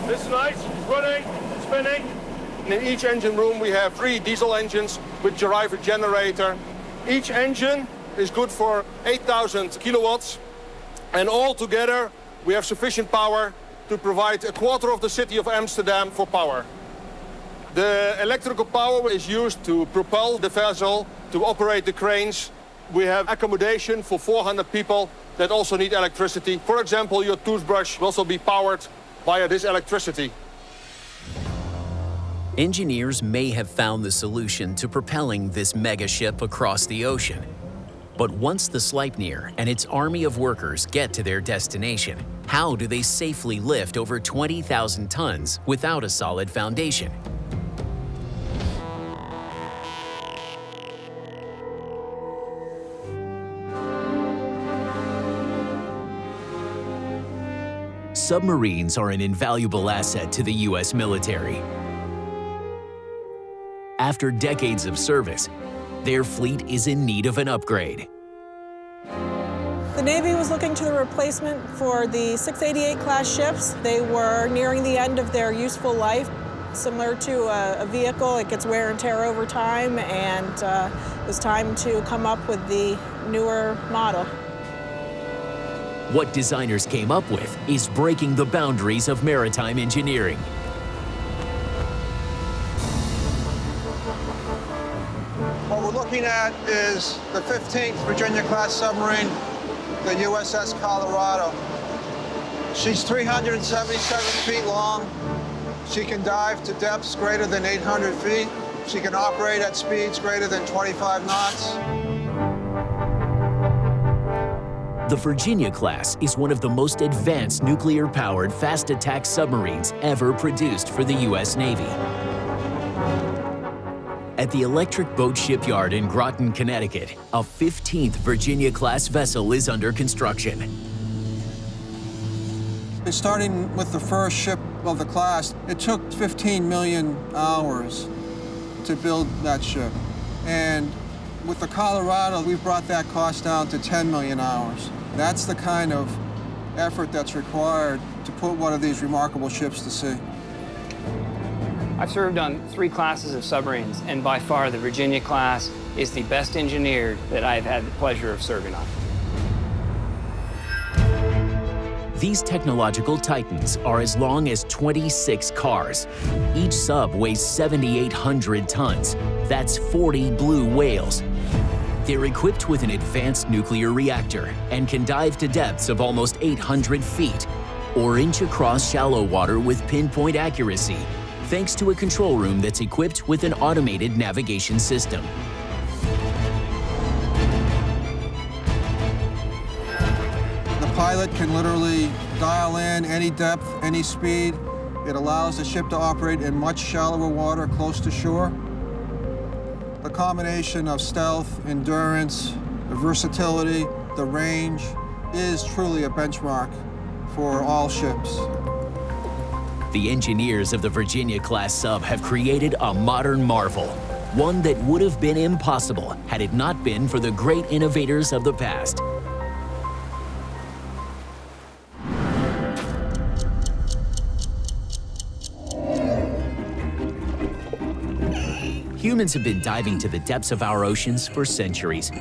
This is nice, running, spinning. In each engine room we have 3 diesel engines with driver generator. Each engine is good for 8,000 kilowatts. And all together we have sufficient power to provide a quarter of the city of Amsterdam for power. The electrical power is used to propel the vessel, to operate the cranes. We have accommodation for 400 people that also need electricity. For example, your toothbrush will also be powered via this electricity. Engineers may have found the solution to propelling this mega ship across the ocean. But once the Sleipnir and its army of workers get to their destination, how do they safely lift over 20,000 tons without a solid foundation? Submarines are an invaluable asset to the U.S. military. After decades of service, their fleet is in need of an upgrade. The Navy was looking to the replacement for the 688 class ships. They were nearing the end of their useful life. Similar to a vehicle, it gets wear and tear over time, and it was time to come up with the newer model. What designers came up with is breaking the boundaries of maritime engineering. What we're looking at is the 15th Virginia-class submarine, the USS Colorado. She's 377 feet long. She can dive to depths greater than 800 feet. She can operate at speeds greater than 25 knots. The Virginia class is one of the most advanced nuclear-powered fast attack submarines ever produced for the U.S. Navy. At the Electric Boat Shipyard in Groton, Connecticut, a 15th Virginia-class vessel is under construction. Starting with the first ship of the class, it took 15 million hours to build that ship. And with the Colorado, we've brought that cost down to 10 million hours. That's the kind of effort that's required to put one of these remarkable ships to sea. I've served on 3 classes of submarines, and by far the Virginia class is the best engineered that I've had the pleasure of serving on. These technological titans are as long as 26 cars. Each sub weighs 7,800 tons. That's 40 blue whales. They're equipped with an advanced nuclear reactor and can dive to depths of almost 800 feet or inch across shallow water with pinpoint accuracy, thanks to a control room that's equipped with an automated navigation system. The pilot can literally dial in any depth, any speed. It allows the ship to operate in much shallower water close to shore. The combination of stealth, endurance, the versatility, the range is truly a benchmark for all ships. The engineers of the Virginia-class sub have created a modern marvel, one that would have been impossible had it not been for the great innovators of the past. Humans have been diving to the depths of our oceans for centuries.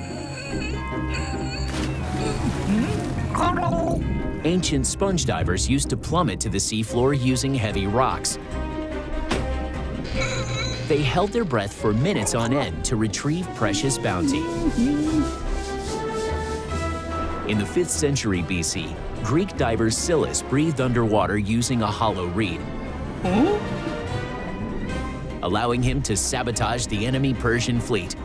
Ancient sponge divers used to plummet to the seafloor using heavy rocks. They held their breath for minutes on end to retrieve precious bounty. In the 5th century BC, Greek diver Scylla breathed underwater using a hollow reed, allowing him to sabotage the enemy Persian fleet.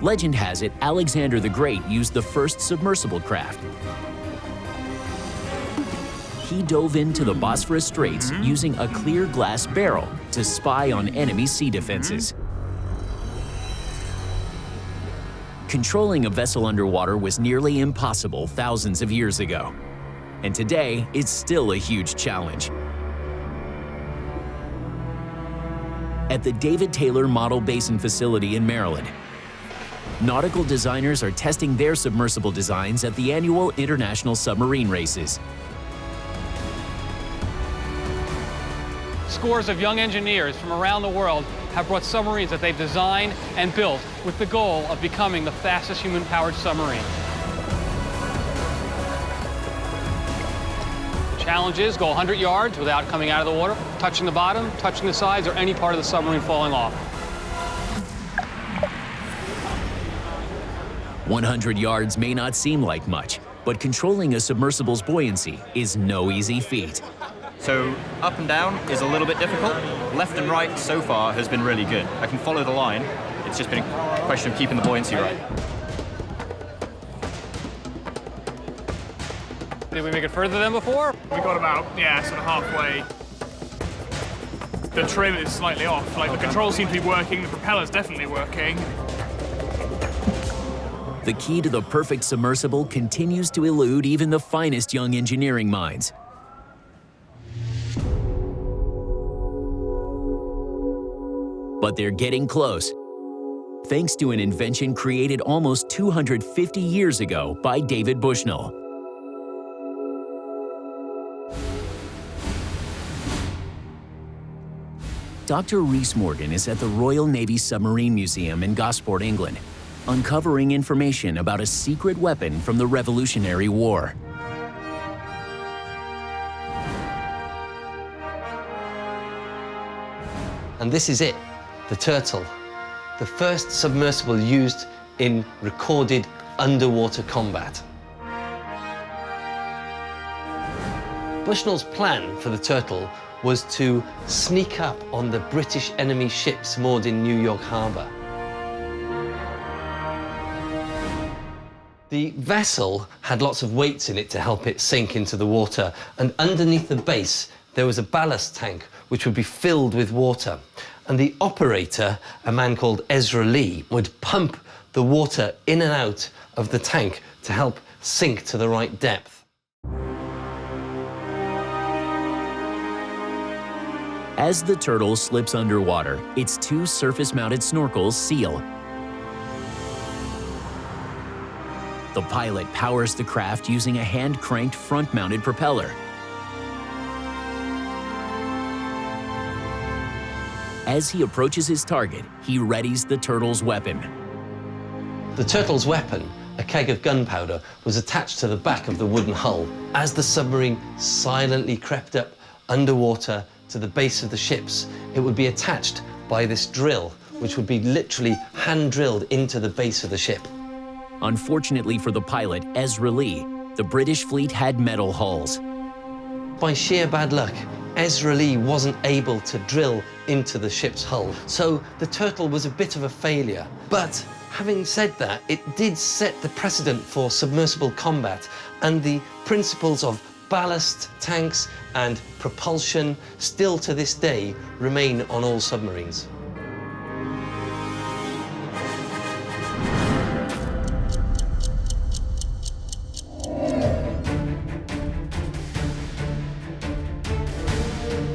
Legend has it Alexander the Great used the first submersible craft. He dove into the Bosphorus Straits using a clear glass barrel to spy on enemy sea defenses. Controlling a vessel underwater was nearly impossible thousands of years ago. And today, it's still a huge challenge. At the David Taylor Model Basin Facility in Maryland, nautical designers are testing their submersible designs at the annual International Submarine Races. Scores of young engineers from around the world have brought submarines that they've designed and built with the goal of becoming the fastest human-powered submarine. The challenge is go 100 yards without coming out of the water, touching the bottom, touching the sides, or any part of the submarine falling off. 100 yards may not seem like much, but controlling a submersible's buoyancy is no easy feat. So up and down is a little bit difficult. Left and right so far has been really good. I can follow the line. It's just been a question of keeping the buoyancy right. Did we make it further than before? We got about, sort of halfway. The trim is slightly off. Like, the controls seem to be working, the propeller's definitely working. The key to the perfect submersible continues to elude even the finest young engineering minds. But they're getting close, thanks to an invention created almost 250 years ago by David Bushnell. Dr. Rhys Morgan is at the Royal Navy Submarine Museum in Gosport, England, uncovering information about a secret weapon from the Revolutionary War. And this is it, the Turtle, the first submersible used in recorded underwater combat. Bushnell's plan for the Turtle was to sneak up on the British enemy ships moored in New York Harbor. The vessel had lots of weights in it to help it sink into the water, and underneath the base there was a ballast tank which would be filled with water. And the operator, a man called Ezra Lee, would pump the water in and out of the tank to help sink to the right depth. As the Turtle slips underwater, its two surface-mounted snorkels seal. The pilot powers the craft using a hand-cranked front-mounted propeller. As he approaches his target, he readies the Turtle's weapon. The Turtle's weapon, a keg of gunpowder, was attached to the back of the wooden hull. As the submarine silently crept up underwater to the base of the ships, it would be attached by this drill, which would be literally hand-drilled into the base of the ship. Unfortunately for the pilot, Ezra Lee, the British fleet had metal hulls. By sheer bad luck, Ezra Lee wasn't able to drill into the ship's hull, so the Turtle was a bit of a failure. But having said that, it did set the precedent for submersible combat, and the principles of ballast tanks and propulsion still to this day remain on all submarines.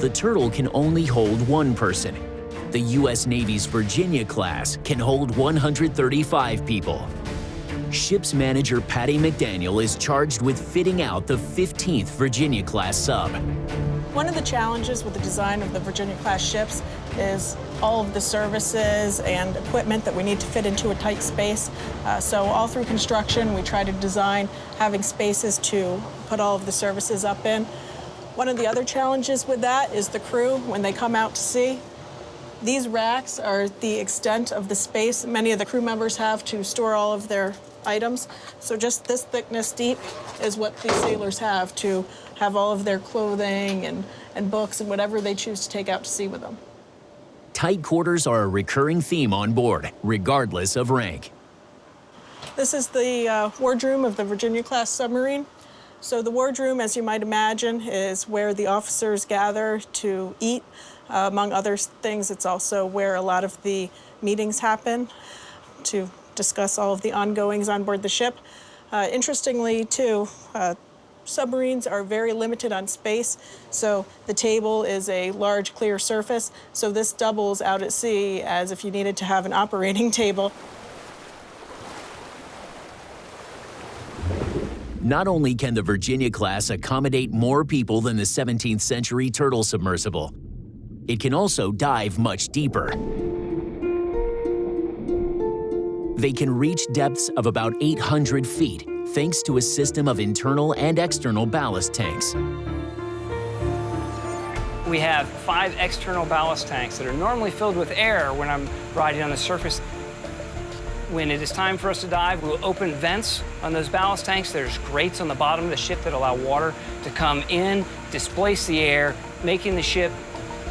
The Turtle can only hold one person. The U.S. Navy's Virginia class can hold 135 people. Ship's manager Patty McDaniel is charged with fitting out the 15th Virginia-class sub. One of the challenges with the design of the Virginia-class ships is all of the services and equipment that we need to fit into a tight space. So all through construction, we try to design having spaces to put all of the services up in. One of the other challenges with that is the crew when they come out to sea. These racks are the extent of the space many of the crew members have to store all of their items. So just this thickness deep is what these sailors have to have all of their clothing and books and whatever they choose to take out to sea with them. Tight quarters are a recurring theme on board, regardless of rank. This is the wardroom of the Virginia-class submarine. So the wardroom, as you might imagine, is where the officers gather to eat. Among other things, it's also where a lot of the meetings happen to discuss all of the ongoings on board the ship. Interestingly, too, submarines are very limited on space, so the table is a large, clear surface. So this doubles out at sea as if you needed to have an operating table. Not only can the Virginia-class accommodate more people than the 17th century turtle submersible, it can also dive much deeper. They can reach depths of about 800 feet thanks to a system of internal and external ballast tanks. We have 5 external ballast tanks that are normally filled with air when I'm riding on the surface. When it is time for us to dive, we'll open vents on those ballast tanks. There's grates on the bottom of the ship that allow water to come in, displace the air, making the ship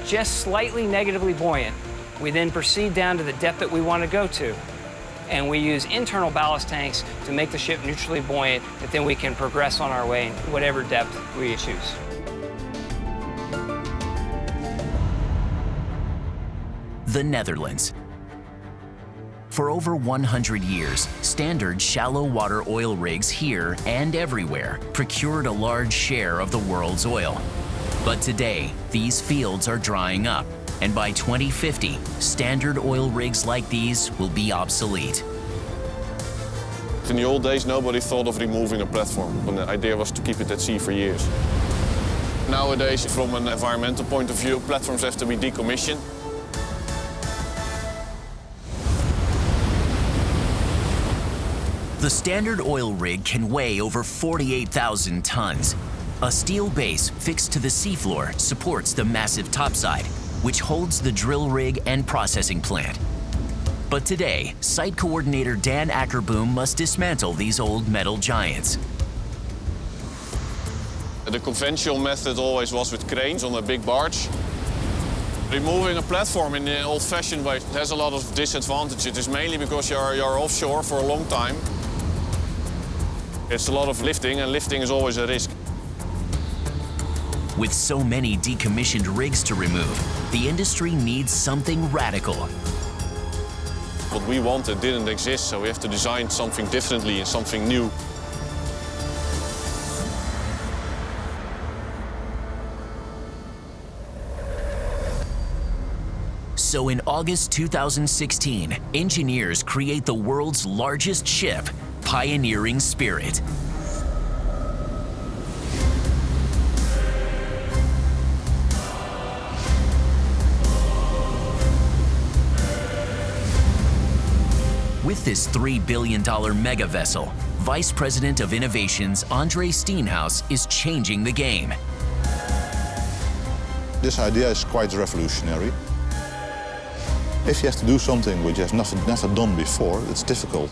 just slightly negatively buoyant. We then proceed down to the depth that we want to go to. And we use internal ballast tanks to make the ship neutrally buoyant, that then we can progress on our way in whatever depth we choose. The Netherlands. For over 100 years, standard shallow water oil rigs here and everywhere procured a large share of the world's oil. But today, these fields are drying up, and by 2050, standard oil rigs like these will be obsolete. In the old days, nobody thought of removing a platform, and the idea was to keep it at sea for years. Nowadays, from an environmental point of view, platforms have to be decommissioned. The standard oil rig can weigh over 48,000 tons. A steel base fixed to the seafloor supports the massive topside, which holds the drill rig and processing plant. But today, site coordinator Dan Ackerboom must dismantle these old metal giants. The conventional method always was with cranes on a big barge. Removing a platform in the old-fashioned way has a lot of disadvantages. It is mainly because you're offshore for a long time. It's a lot of lifting, and lifting is always a risk. With so many decommissioned rigs to remove, the industry needs something radical. What we wanted didn't exist, so we have to design something differently and something new. So in August 2016, engineers create the world's largest ship, Pioneering Spirit. With this $3 billion mega vessel, Vice President of Innovations Andre Steenhuis is changing the game. This idea is quite revolutionary. If you have to do something which you have never done before, it's difficult.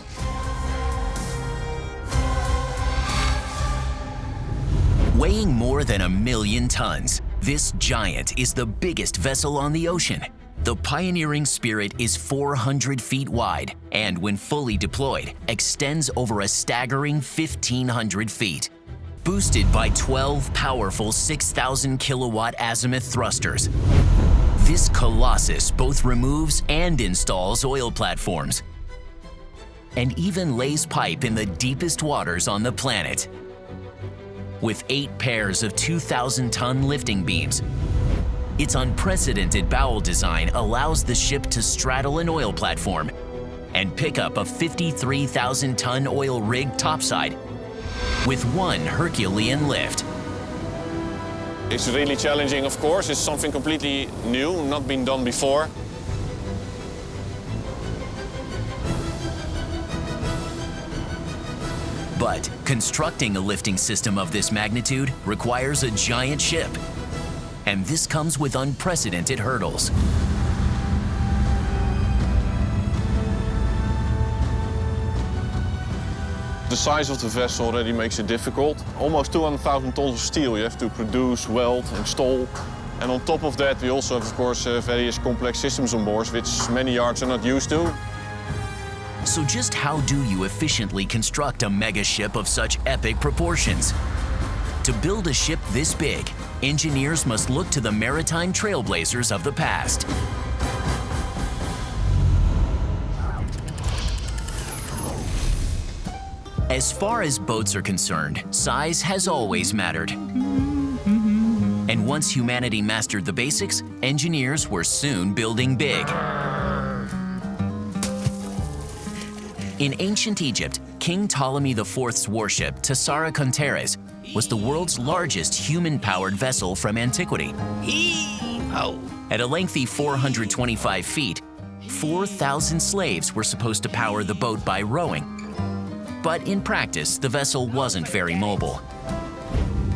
Weighing more than 1 million tons, this giant is the biggest vessel on the ocean. The Pioneering Spirit is 400 feet wide and, when fully deployed, extends over a staggering 1,500 feet. Boosted by 12 powerful 6,000 kilowatt azimuth thrusters, this colossus both removes and installs oil platforms, and even lays pipe in the deepest waters on the planet. With 8 pairs of 2,000-ton lifting beams, its unprecedented bow design allows the ship to straddle an oil platform and pick up a 53,000-ton oil rig topside with one Herculean lift. It's really challenging, of course. It's something completely new, not been done before. But constructing a lifting system of this magnitude requires a giant ship. And this comes with unprecedented hurdles. The size of the vessel already makes it difficult. Almost 200,000 tons of steel you have to produce, weld, install. And on top of that, we also have, of course, various complex systems on board, which many yards are not used to. So just how do you efficiently construct a mega ship of such epic proportions? To build a ship this big, engineers must look to the maritime trailblazers of the past. As far as boats are concerned, size has always mattered. And once humanity mastered the basics, engineers were soon building big. In ancient Egypt, King Ptolemy IV's warship, Tessara Contreras, was the world's largest human-powered vessel from antiquity. At a lengthy 425 feet, 4,000 slaves were supposed to power the boat by rowing. But in practice, the vessel wasn't very mobile.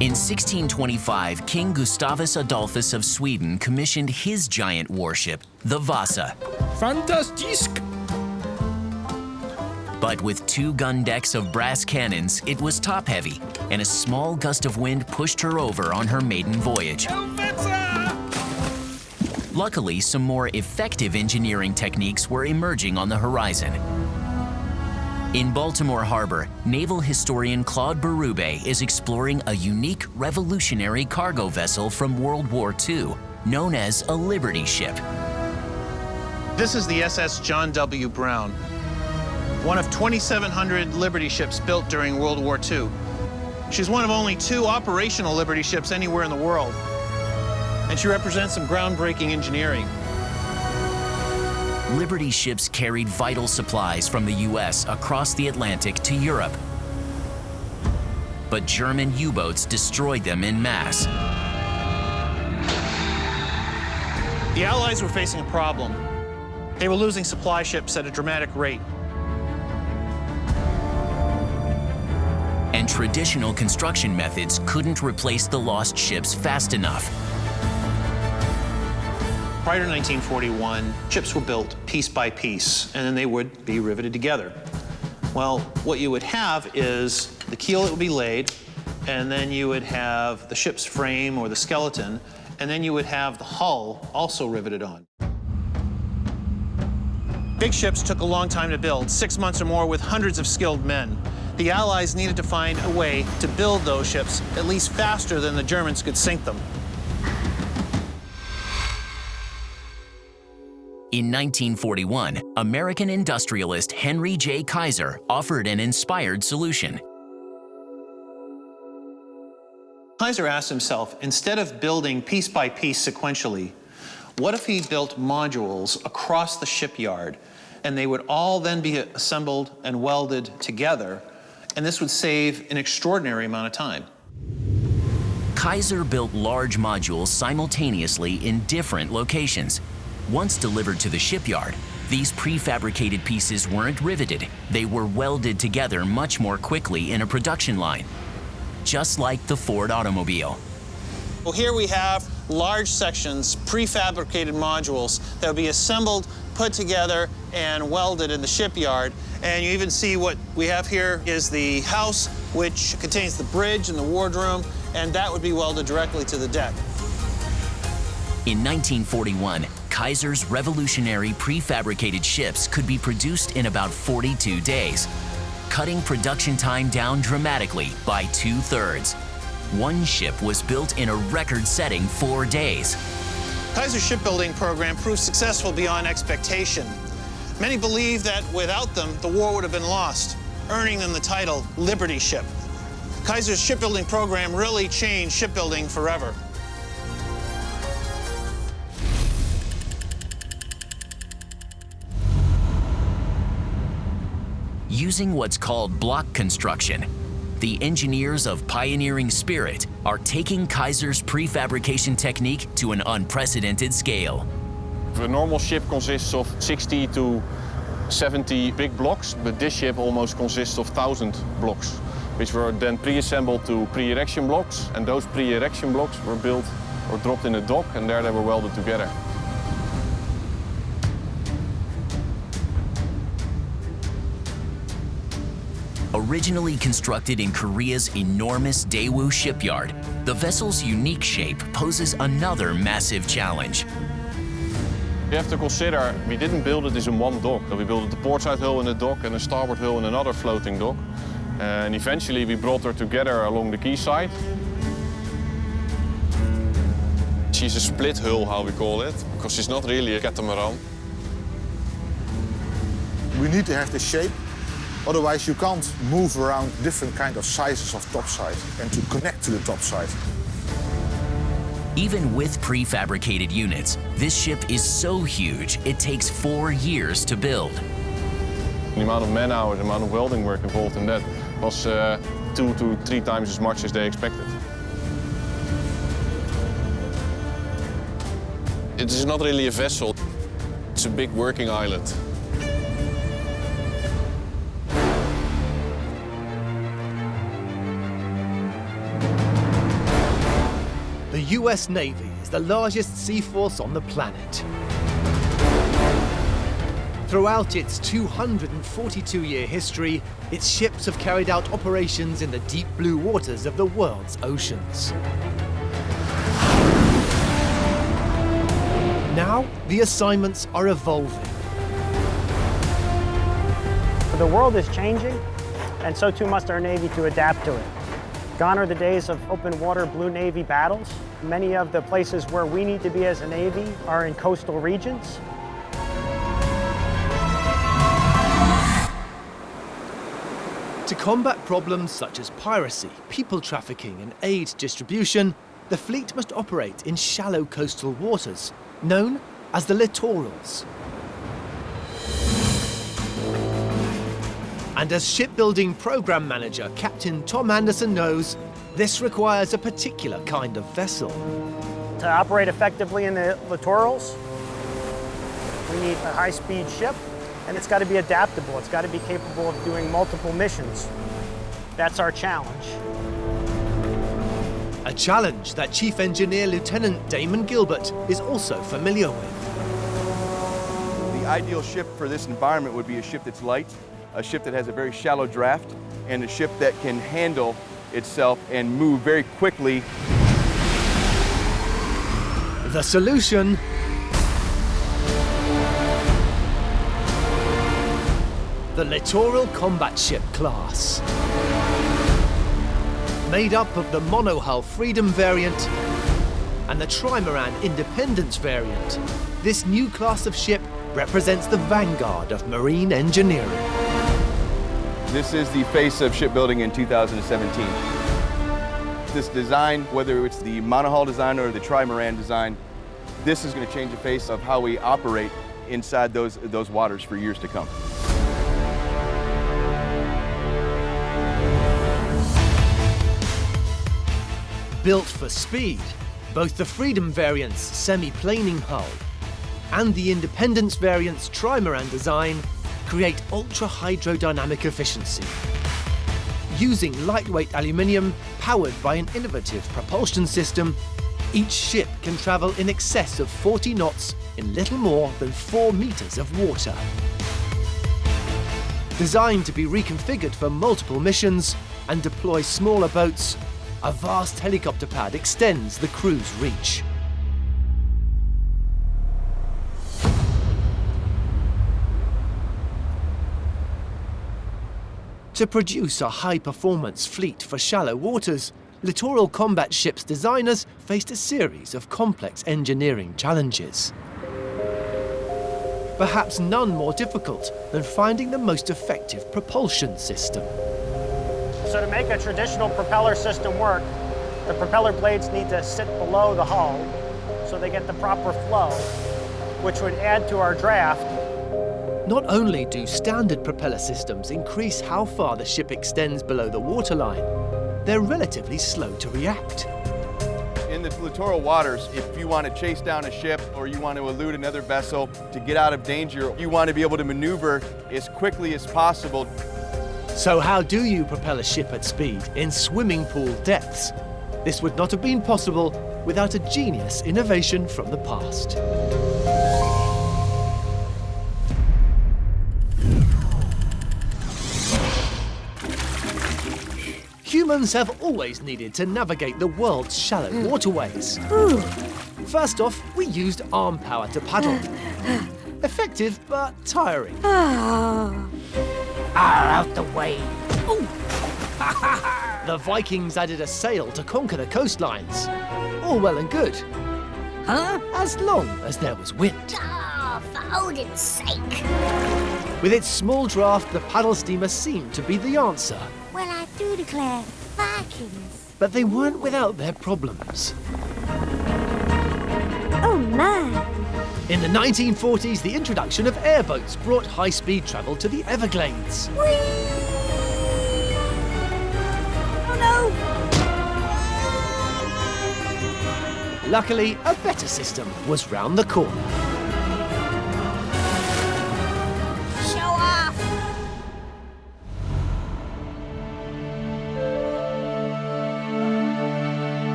In 1625, King Gustavus Adolphus of Sweden commissioned his giant warship, the Vasa. Fantastisk! But with 2 gun decks of brass cannons, it was top-heavy, and a small gust of wind pushed her over on her maiden voyage. Luckily, some more effective engineering techniques were emerging on the horizon. In Baltimore Harbor, naval historian Claude Berube is exploring a unique revolutionary cargo vessel from World War II, known as a Liberty ship. This is the SS John W. Brown, one of 2,700 Liberty ships built during World War II. She's one of only 2 operational Liberty ships anywhere in the world, and she represents some groundbreaking engineering. Liberty ships carried vital supplies from the US across the Atlantic to Europe. But German U-boats destroyed them en masse. The Allies were facing a problem. They were losing supply ships at a dramatic rate. And traditional construction methods couldn't replace the lost ships fast enough. Prior to 1941, ships were built piece by piece, and then they would be riveted together. Well, what you would have is the keel that would be laid, and then you would have the ship's frame or the skeleton, and then you would have the hull also riveted on. Big ships took a long time to build, 6 months or more with hundreds of skilled men. The Allies needed to find a way to build those ships at least faster than the Germans could sink them. In 1941, American industrialist Henry J. Kaiser offered an inspired solution. Kaiser asked himself, instead of building piece by piece sequentially, what if he built modules across the shipyard, and they would all then be assembled and welded together, and this would save an extraordinary amount of time. Kaiser built large modules simultaneously in different locations. Once delivered to the shipyard, these prefabricated pieces weren't riveted. They were welded together much more quickly in a production line, just like the Ford automobile. Well, here we have large sections, prefabricated modules that will be assembled, put together, and welded in the shipyard. And you even see what we have here is the house, which contains the bridge and the wardroom, and that would be welded directly to the deck. In 1941, Kaiser's revolutionary prefabricated ships could be produced in about 42 days, cutting production time down dramatically by 2/3. One ship was built in a record-setting 4 days. Kaiser's shipbuilding program proved successful beyond expectation. Many believe that without them, the war would have been lost, earning them the title Liberty Ship. Kaiser's shipbuilding program really changed shipbuilding forever. Using what's called block construction, the engineers of pioneering spirit are taking Kaiser's prefabrication technique to an unprecedented scale. A normal ship consists of 60 to 70 big blocks, but this ship almost consists of 1,000 blocks, which were then pre-assembled to pre-erection blocks, and those pre-erection blocks were built or dropped in a dock, and there they were welded together. Originally constructed in Korea's enormous Daewoo shipyard, the vessel's unique shape poses another massive challenge. You have to consider, we didn't build it as in one dock. We built the portside hull in a dock and a starboard hull in another floating dock. And eventually we brought her together along the quayside. She's a split hull, how we call it, because she's not really a catamaran. We need to have the shape, otherwise you can't move around different kind of sizes of topside and to connect to the topside. Even with prefabricated units, this ship is so huge it takes 4 years to build. The amount of man hours, the amount of welding work involved in that was 2 to 3 times as much as they expected. It is not really a vessel, it's a big working island. The US Navy is the largest sea force on the planet. Throughout its 242-year history, its ships have carried out operations in the deep blue waters of the world's oceans. Now, the assignments are evolving. The world is changing, and so too must our Navy to adapt to it. Gone are the days of open water Blue Navy battles. Many of the places where we need to be as a Navy are in coastal regions. To combat problems such as piracy, people trafficking, and aid distribution, the fleet must operate in shallow coastal waters, known as the littorals. And as shipbuilding program manager Captain Tom Anderson knows, this requires a particular kind of vessel. To operate effectively in the littorals, we need a high-speed ship, and it's got to be adaptable. It's got to be capable of doing multiple missions. That's our challenge. A challenge that Chief Engineer Lieutenant Damon Gilbert is also familiar with. The ideal ship for this environment would be a ship that's light, a ship that has a very shallow draft, and a ship that can handle itself and move very quickly. The solution: the Littoral Combat Ship class. Made up of the monohull Freedom variant and the Trimaran Independence variant, this new class of ship represents the vanguard of marine engineering. This is the face of shipbuilding in 2017. This design, whether it's the monohull design or the Trimaran design, this is going to change the face of how we operate inside those waters for years to come. Built for speed, both the Freedom variant's semi-planing hull and the Independence variant's Trimaran design create ultra-hydrodynamic efficiency. Using lightweight aluminium powered by an innovative propulsion system, each ship can travel in excess of 40 knots in little more than 4 meters of water. Designed to be reconfigured for multiple missions and deploy smaller boats, a vast helicopter pad extends the crew's reach. To produce a high-performance fleet for shallow waters, Littoral Combat Ships designers faced a series of complex engineering challenges. Perhaps none more difficult than finding the most effective propulsion system. So to make a traditional propeller system work, the propeller blades need to sit below the hull so they get the proper flow, which would add to our draft. Not only do standard propeller systems increase how far the ship extends below the waterline, they're relatively slow to react. In the littoral waters, if you want to chase down a ship or you want to elude another vessel to get out of danger, you want to be able to maneuver as quickly as possible. So how do you propel a ship at speed in swimming pool depths? This would not have been possible without a genius innovation from the past. Humans have always needed to navigate the world's shallow waterways. First off, we used arm power to paddle. Effective, but tiring. Out the way. The Vikings added a sail to conquer the coastlines. All well and good. Huh? As long as there was wind. Ah, for Odin's sake. With its small draft, the paddle steamer seemed to be the answer. Well, I do declare, Vikings. But they weren't without their problems. Oh my. In the 1940s, the introduction of airboats brought high-speed travel to the Everglades. Whee! Oh no! Luckily, a better system was round the corner. Show off!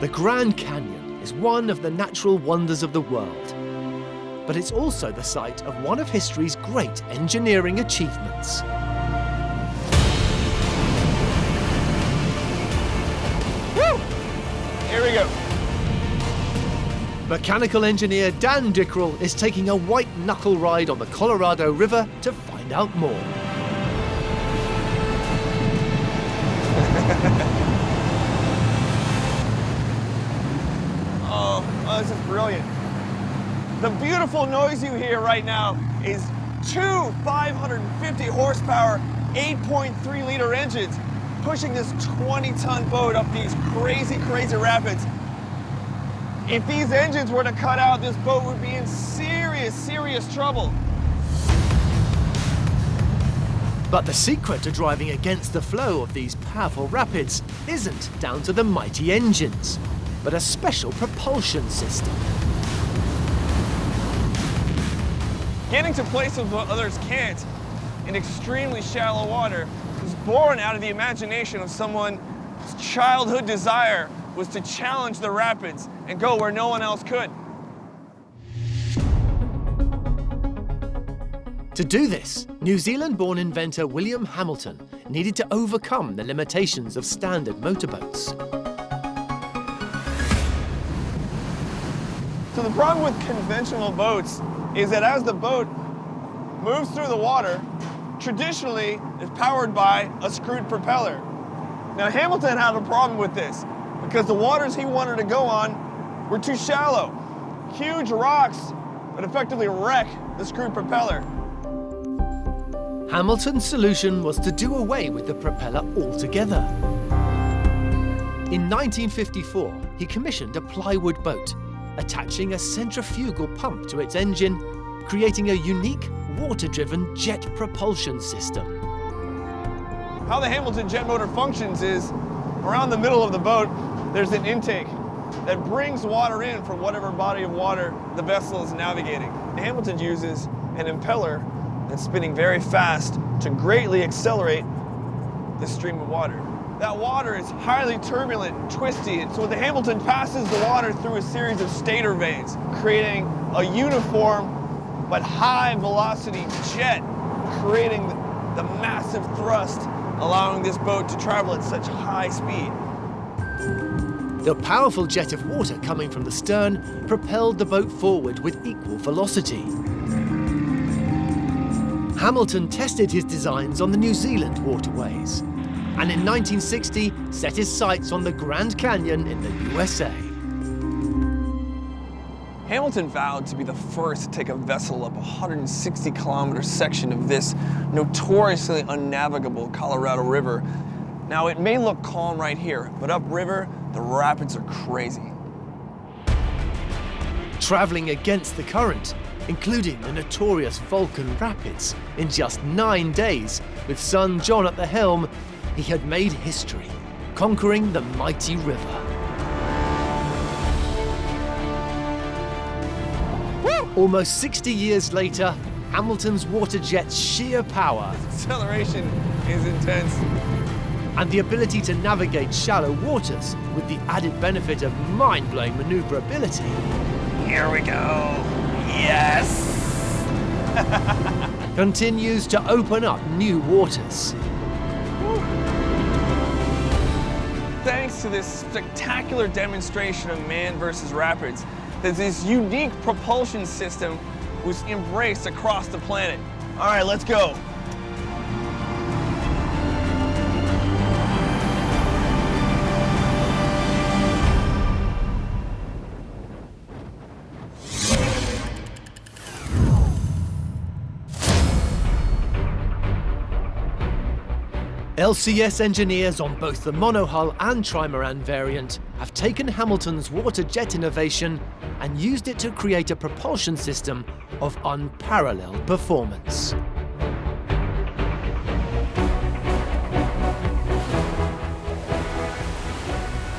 The Grand Canyon is one of the natural wonders of the world, but it's also the site of one of history's great engineering achievements. Woo! Here we go. Mechanical engineer Dan Dickrell is taking a white-knuckle ride on the Colorado River to find out more. Oh, this is brilliant. The beautiful noise you hear right now is two 550 horsepower, 8.3 liter engines pushing this 20-ton boat up these crazy, crazy rapids. If these engines were to cut out, this boat would be in serious, serious trouble. But the secret to driving against the flow of these powerful rapids isn't down to the mighty engines, but a special propulsion system. Getting to places where others can't in extremely shallow water was born out of the imagination of someone's childhood desire was to challenge the rapids and go where no one else could. To do this, New Zealand-born inventor William Hamilton needed to overcome the limitations of standard motorboats. So the problem with conventional boats is that as the boat moves through the water, traditionally it's powered by a screwed propeller. Now Hamilton had a problem with this because the waters he wanted to go on were too shallow. Huge rocks would effectively wreck the screwed propeller. Hamilton's solution was to do away with the propeller altogether. In 1954, he commissioned a plywood boat, attaching a centrifugal pump to its engine, creating a unique water-driven jet propulsion system. How the Hamilton jet motor functions is, around the middle of the boat, there's an intake that brings water in from whatever body of water the vessel is navigating. Hamilton uses an impeller that's spinning very fast to greatly accelerate the stream of water. That water is highly turbulent and twisty, and so the Hamilton passes the water through a series of stator vanes, creating a uniform but high velocity jet, creating the massive thrust, allowing this boat to travel at such high speed. The powerful jet of water coming from the stern propelled the boat forward with equal velocity. Hamilton tested his designs on the New Zealand waterways, and in 1960 set his sights on the Grand Canyon in the USA. Hamilton vowed to be the first to take a vessel up a 160-kilometer section of this notoriously unnavigable Colorado River. Now, it may look calm right here, but upriver, the rapids are crazy. Traveling against the current, including the notorious Vulcan Rapids, in just 9 days, with son John at the helm, he had made history, conquering the mighty river. Almost 60 years later, Hamilton's water jet's sheer power, Acceleration is intense, and the ability to navigate shallow waters with the added benefit of mind-blowing maneuverability. Here we go. Yes! Continues to open up new waters. Thanks to this spectacular demonstration of man versus rapids, that this unique propulsion system was embraced across the planet. All right, let's go. LCS engineers on both the monohull and trimaran variant have taken Hamilton's water jet innovation and used it to create a propulsion system of unparalleled performance.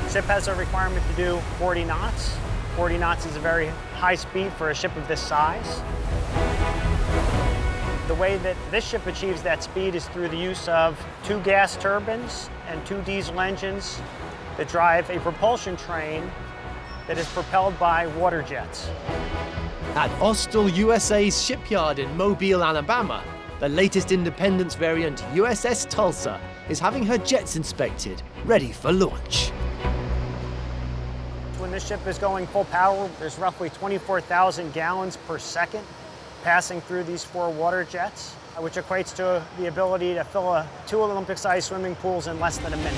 The ship has a requirement to do 40 knots. 40 knots is a very high speed for a ship of this size. The way that this ship achieves that speed is through the use of 2 gas turbines and 2 diesel engines that drive a propulsion train that is propelled by water jets. At Austal USA's shipyard in Mobile, Alabama, the latest Independence variant USS Tulsa is having her jets inspected, ready for launch. When this ship is going full power, there's roughly 24,000 gallons per second passing through these 4 water jets, which equates to the ability to fill 2 Olympic-sized swimming pools in less than a minute.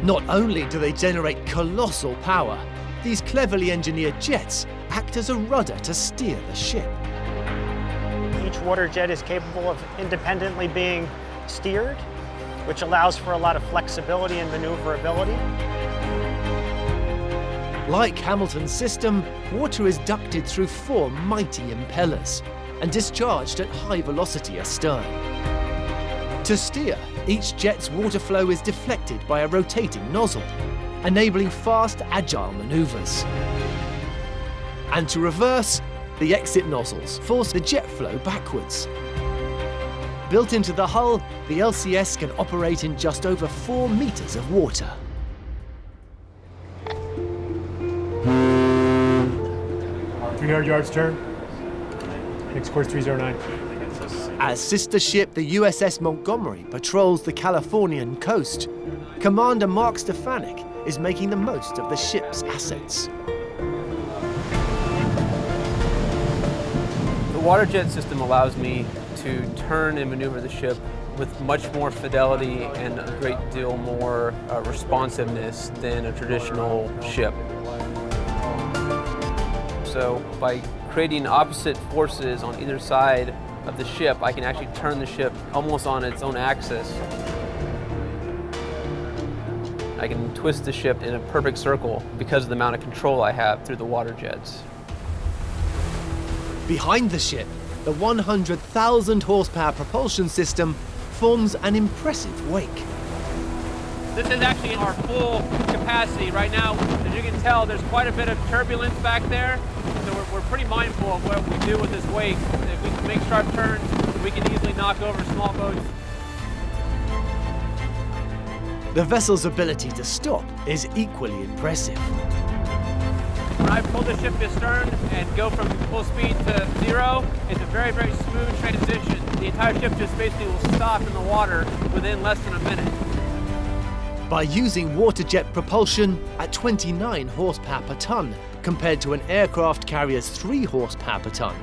Not only do they generate colossal power, these cleverly engineered jets act as a rudder to steer the ship. Each water jet is capable of independently being steered, which allows for a lot of flexibility and maneuverability. Like Hamilton's system, water is ducted through 4 mighty impellers and discharged at high velocity astern. To steer, each jet's water flow is deflected by a rotating nozzle, enabling fast, agile maneuvers. And to reverse, the exit nozzles force the jet flow backwards. Built into the hull, the LCS can operate in just over 4 meters of water. 300 yards turn. Next course 309. As sister ship, the USS Montgomery patrols the Californian coast, Commander Mark Stefanik is making the most of the ship's assets. The water jet system allows me to turn and maneuver the ship with much more fidelity and a great deal more responsiveness than a traditional ship. So by creating opposite forces on either side of the ship, I can actually turn the ship almost on its own axis. I can twist the ship in a perfect circle because of the amount of control I have through the water jets. Behind the ship, the 100,000 horsepower propulsion system forms an impressive wake. This is actually our full capacity. Right now, as you can tell, there's quite a bit of turbulence back there. So we're pretty mindful of what we do with this wake. If we can make sharp turns, we can easily knock over small boats. The vessel's ability to stop is equally impressive. When I pull the ship astern and go from full speed to 0, it's a very, very smooth transition. The entire ship just basically will stop in the water within less than a minute. By using water jet propulsion at 29 horsepower per ton, compared to an aircraft carrier's 3 horsepower per ton,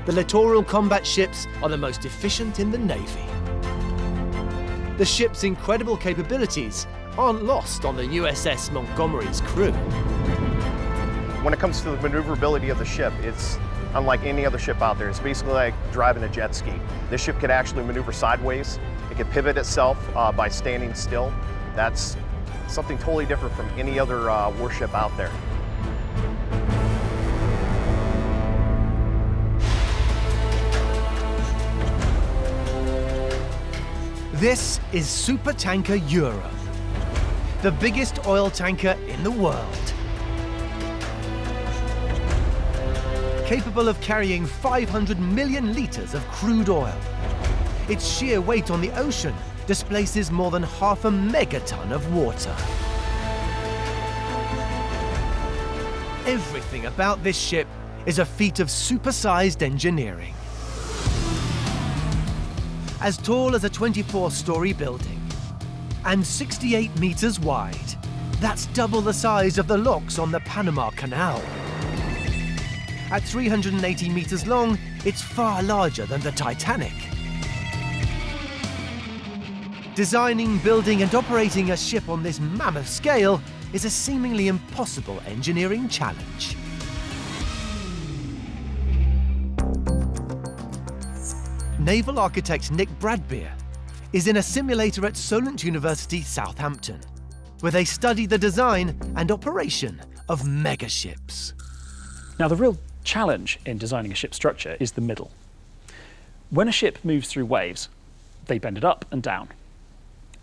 the littoral combat ships are the most efficient in the Navy. The ship's incredible capabilities aren't lost on the USS Montgomery's crew. When it comes to the maneuverability of the ship, it's unlike any other ship out there. It's basically like driving a jet ski. This ship could actually maneuver sideways. It could pivot itself by standing still. That's something totally different from any other warship out there. This is Supertanker Europe, the biggest oil tanker in the world. Capable of carrying 500 million litres of crude oil. Its sheer weight on the ocean displaces more than 0.5 megaton of water. Everything about this ship is a feat of supersized engineering. As tall as a 24-story building, and 68 meters wide. That's double the size of the locks on the Panama Canal. At 380 meters long, it's far larger than the Titanic. Designing, building, and operating a ship on this mammoth scale is a seemingly impossible engineering challenge. Naval architect Nick Bradbeer is in a simulator at Solent University, Southampton, where they study the design and operation of megaships. Now, the real challenge in designing a ship structure is the middle. When a ship moves through waves, they bend it up and down.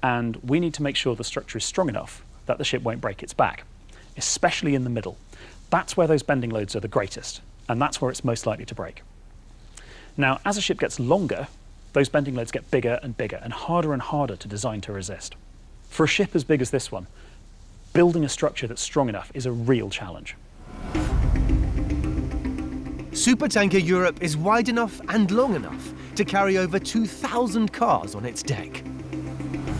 And we need to make sure the structure is strong enough that the ship won't break its back, especially in the middle. That's where those bending loads are the greatest, and that's where it's most likely to break. Now, as a ship gets longer, those bending loads get bigger and bigger and harder to design to resist. For a ship as big as this one, building a structure that's strong enough is a real challenge. Supertanker Europe is wide enough and long enough to carry over 2,000 cars on its deck.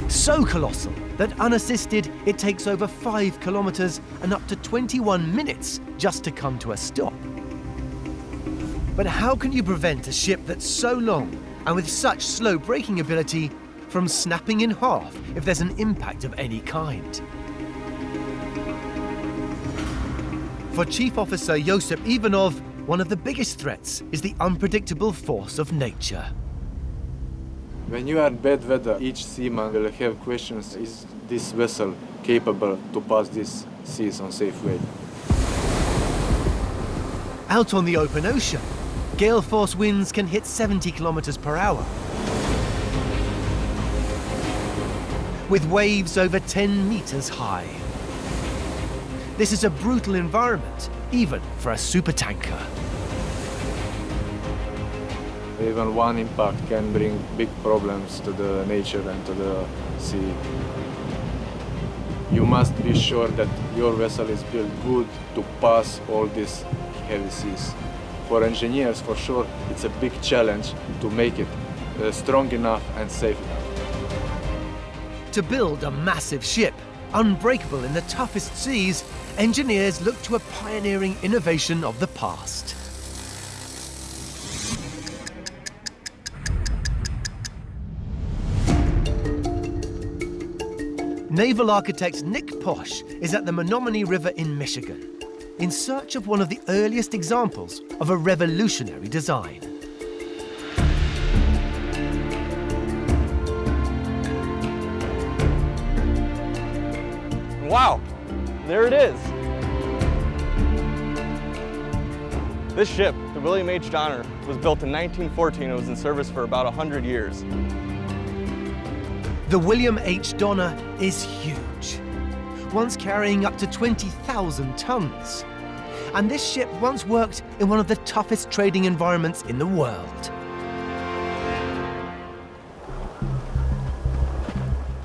So colossal that unassisted, it takes over 5 kilometers and up to 21 minutes just to come to a stop. But how can you prevent a ship that's so long and with such slow braking ability from snapping in half if there's an impact of any kind? For Chief Officer Josip Ivanov, one of the biggest threats is the unpredictable force of nature. When you are in bad weather, each seaman will have questions: is this vessel capable to pass these seas on safe way? Out on the open ocean, gale force winds can hit 70 kilometers per hour, with waves over 10 meters high. This is a brutal environment, even for a supertanker. Even one impact can bring big problems to the nature and to the sea. You must be sure that your vessel is built good to pass all these heavy seas. For engineers, for sure, it's a big challenge to make it strong enough and safe enough. To build a massive ship, unbreakable in the toughest seas, engineers look to a pioneering innovation of the past. Naval architect Nick Posh is at the Menominee River in Michigan, in search of one of the earliest examples of a revolutionary design. Wow, there it is. This ship, the William H. Donner, was built in 1914 and was in service for about 100 years. The William H. Donner is huge, once carrying up to 20,000 tons. And this ship once worked in one of the toughest trading environments in the world.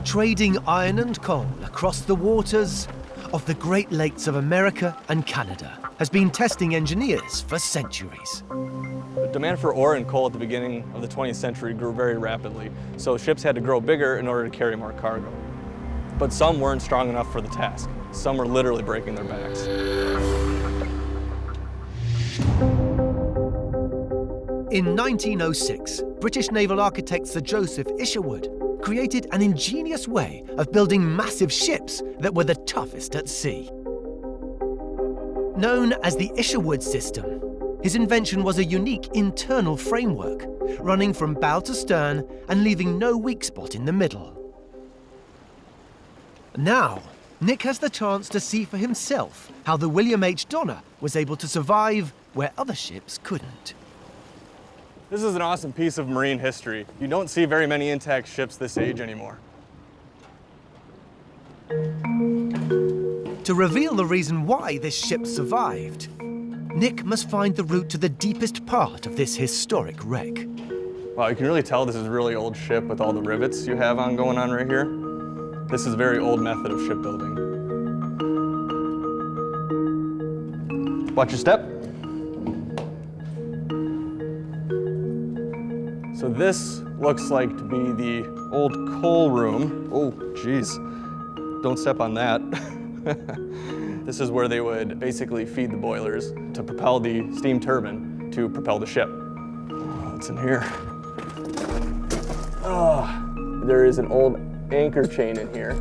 Trading iron and coal across the waters of the Great Lakes of America and Canada has been testing engineers for centuries. The demand for ore and coal at the beginning of the 20th century grew very rapidly, so ships had to grow bigger in order to carry more cargo. But some weren't strong enough for the task. Some were literally breaking their backs. In 1906, British naval architect Sir Joseph Isherwood created an ingenious way of building massive ships that were the toughest at sea. Known as the Isherwood system, his invention was a unique internal framework, running from bow to stern and leaving no weak spot in the middle. Now, Nick has the chance to see for himself how the William H. Donner was able to survive where other ships couldn't. This is an awesome piece of marine history. You don't see very many intact ships this age anymore. To reveal the reason why this ship survived, Nick must find the route to the deepest part of this historic wreck. Wow, you can really tell this is a really old ship with all the rivets you have going on right here. This is a very old method of shipbuilding. Watch your step. So this looks like to be the old coal room. Oh, geez, don't step on that. This is where they would basically feed the boilers to propel the steam turbine to propel the ship. What's in here? Oh, there is an old anchor chain in here,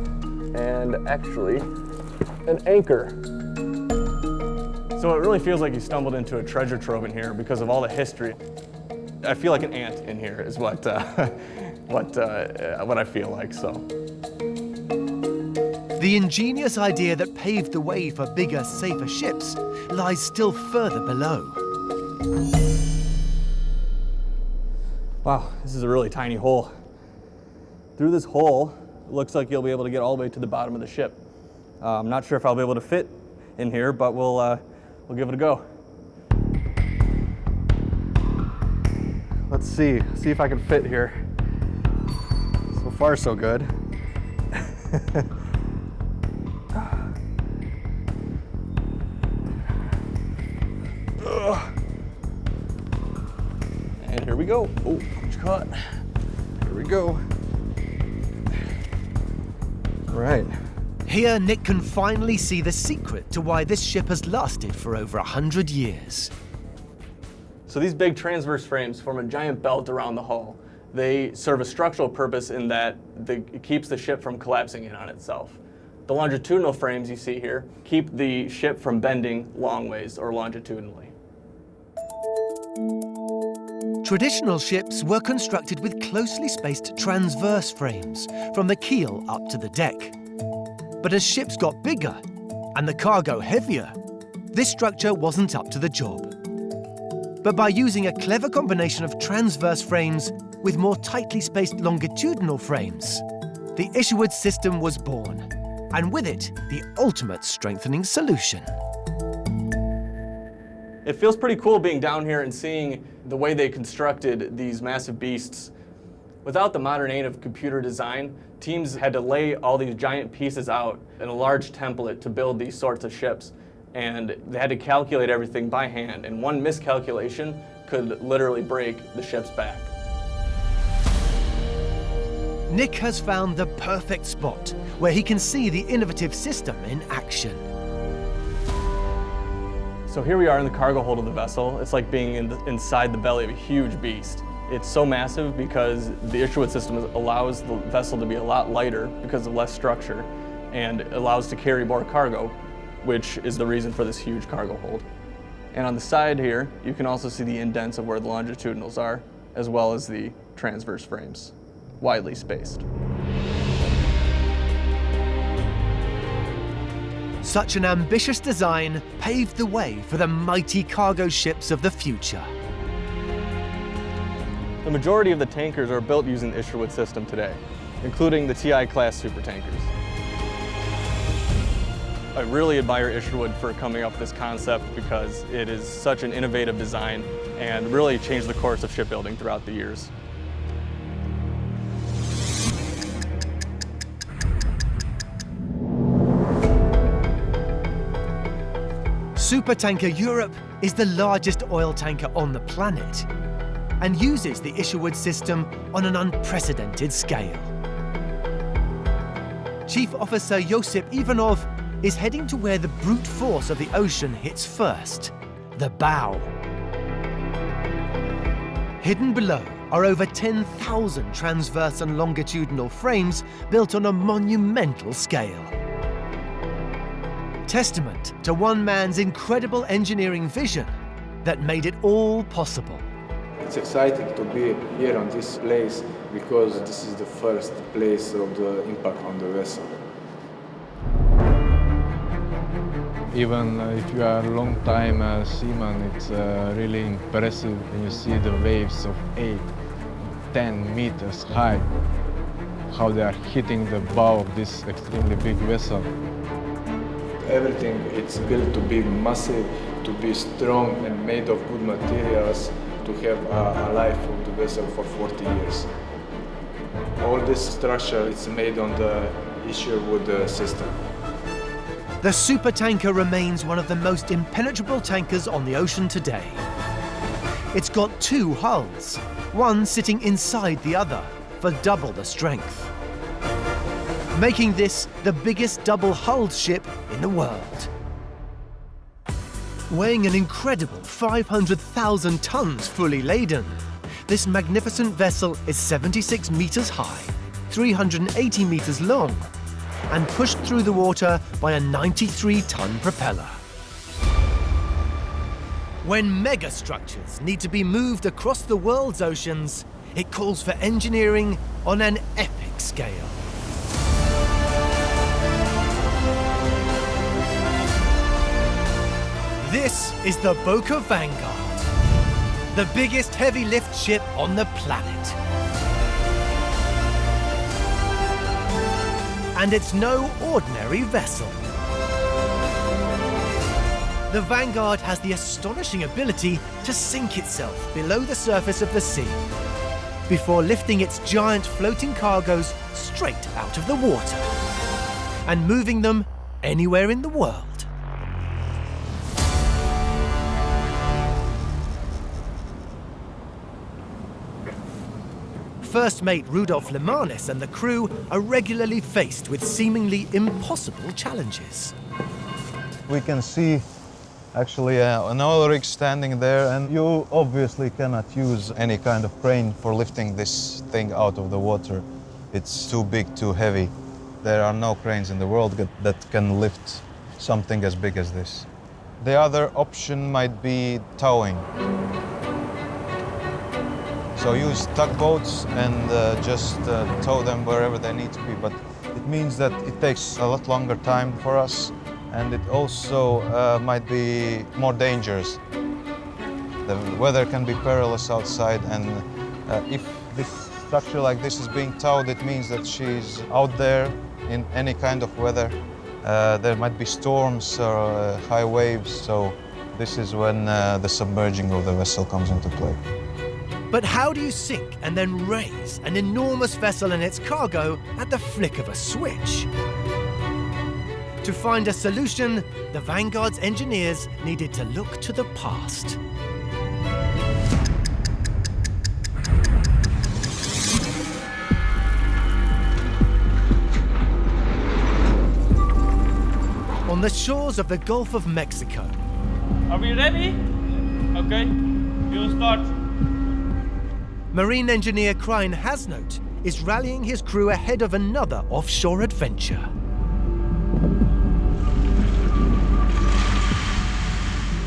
and actually an anchor. So it really feels like you stumbled into a treasure trove in here because of all the history. I feel like an ant in here is what I feel like, so. The ingenious idea that paved the way for bigger, safer ships lies still further below. Wow, this is a really tiny hole. Through this hole, it looks like you'll be able to get all the way to the bottom of the ship. I'm not sure if I'll be able to fit in here, but we'll give it a go. Let's see if I can fit here. So far, so good. And here we go. Oh, punch caught. Here we go. All right. Here, Nick can finally see the secret to why this ship has lasted for over 100 years. So these big transverse frames form a giant belt around the hull. They serve a structural purpose in that it keeps the ship from collapsing in on itself. The longitudinal frames you see here keep the ship from bending long ways or longitudinally. Traditional ships were constructed with closely spaced transverse frames from the keel up to the deck. But as ships got bigger and the cargo heavier, this structure wasn't up to the job. But by using a clever combination of transverse frames with more tightly spaced longitudinal frames, the Isherwood system was born, and with it, the ultimate strengthening solution. It feels pretty cool being down here and seeing the way they constructed these massive beasts. Without the modern aid of computer design, teams had to lay all these giant pieces out in a large template to build these sorts of ships. And they had to calculate everything by hand, and one miscalculation could literally break the ship's back. Nick has found the perfect spot where he can see the innovative system in action. So here we are in the cargo hold of the vessel. It's like being inside the belly of a huge beast. It's so massive because the Isherwood system allows the vessel to be a lot lighter because of less structure, and allows to carry more cargo, which is the reason for this huge cargo hold. And on the side here, you can also see the indents of where the longitudinals are, as well as the transverse frames, widely spaced. Such an ambitious design paved the way for the mighty cargo ships of the future. The majority of the tankers are built using the Isherwood system today, including the TI-class supertankers. I really admire Isherwood for coming up with this concept because it is such an innovative design and really changed the course of shipbuilding throughout the years. Supertanker Europe is the largest oil tanker on the planet and uses the Isherwood system on an unprecedented scale. Chief Officer Josip Ivanov is heading to where the brute force of the ocean hits first, the bow. Hidden below are over 10,000 transverse and longitudinal frames built on a monumental scale. Testament to one man's incredible engineering vision that made it all possible. It's exciting to be here on this place because this is the first place of the impact on the vessel. Even if you are a long time seaman, it's really impressive when you see the waves of 8, 10 meters high, how they are hitting the bow of this extremely big vessel. Everything it's built to be massive, to be strong and made of good materials, to have a life of the vessel for 40 years. All this structure is made on the Isherwood system. The Supertanker remains one of the most impenetrable tankers on the ocean today. It's got two hulls, one sitting inside the other for double the strength, making this the biggest double-hulled ship in the world. Weighing an incredible 500,000 tons fully laden, this magnificent vessel is 76 meters high, 380 meters long, and pushed through the water by a 93-ton propeller. When megastructures need to be moved across the world's oceans, it calls for engineering on an epic scale. This is the Boca Vanguard, the biggest heavy lift ship on the planet. And it's no ordinary vessel. The Vanguard has the astonishing ability to sink itself below the surface of the sea before lifting its giant floating cargoes straight out of the water and moving them anywhere in the world. First mate Rudolf Lemanis and the crew are regularly faced with seemingly impossible challenges. We can see actually an oil rig standing there, and you obviously cannot use any kind of crane for lifting this thing out of the water. It's too big, too heavy. There are no cranes in the world that can lift something as big as this. The other option might be towing. So use tugboats and just tow them wherever they need to be. But it means that it takes a lot longer time for us, and it also might be more dangerous. The weather can be perilous outside, and if this structure like this is being towed, it means that she's out there in any kind of weather. There might be storms or high waves, so this is when the submerging of the vessel comes into play. But how do you sink and then raise an enormous vessel and its cargo at the flick of a switch? To find a solution, the Vanguard's engineers needed to look to the past. On the shores of the Gulf of Mexico. Are we ready? Okay, we'll start. Marine engineer Krijn Hasnoot is rallying his crew ahead of another offshore adventure.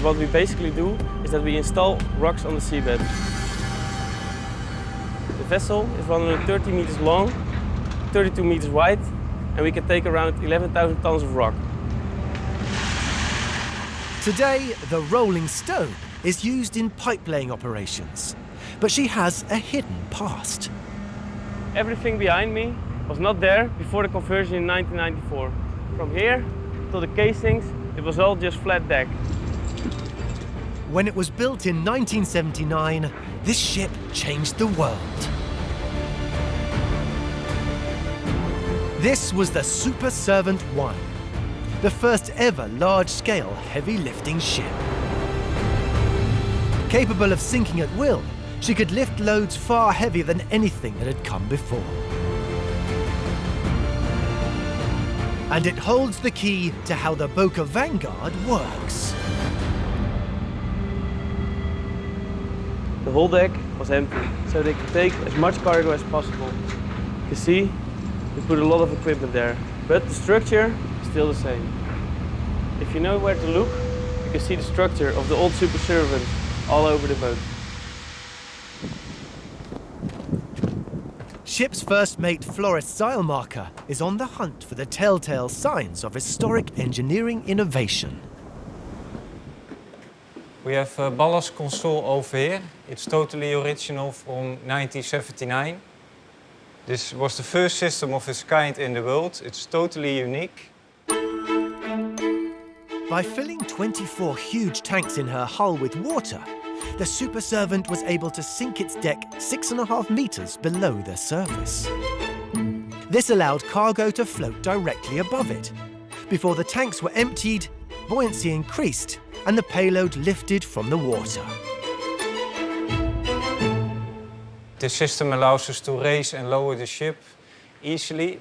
What we basically do is that we install rocks on the seabed. The vessel is 130 meters long, 32 meters wide, and we can take around 11,000 tons of rock. Today, the Rolling Stone is used in pipe-laying operations, but she has a hidden past. Everything behind me was not there before the conversion in 1994. From here to the casings, it was all just flat deck. When it was built in 1979, this ship changed the world. This was the Super Servant 1, the first ever large-scale heavy-lifting ship. Capable of sinking at will, she could lift loads far heavier than anything that had come before. And it holds the key to how the Boca Vanguard works. The whole deck was empty, so they could take as much cargo as possible. You can see, we put a lot of equipment there, but the structure is still the same. If you know where to look, you can see the structure of the old Super Servant all over the boat. Ship's first mate Floris Zeilmacher is on the hunt for the telltale signs of historic engineering innovation. We have a ballast console over here. It's totally original from 1979. This was the first system of its kind in the world. It's totally unique. By filling 24 huge tanks in her hull with water, the Super Servant was able to sink its deck 6.5 meters below the surface. This allowed cargo to float directly above it. Before the tanks were emptied, buoyancy increased and the payload lifted from the water. This system allows us to raise and lower the ship easily.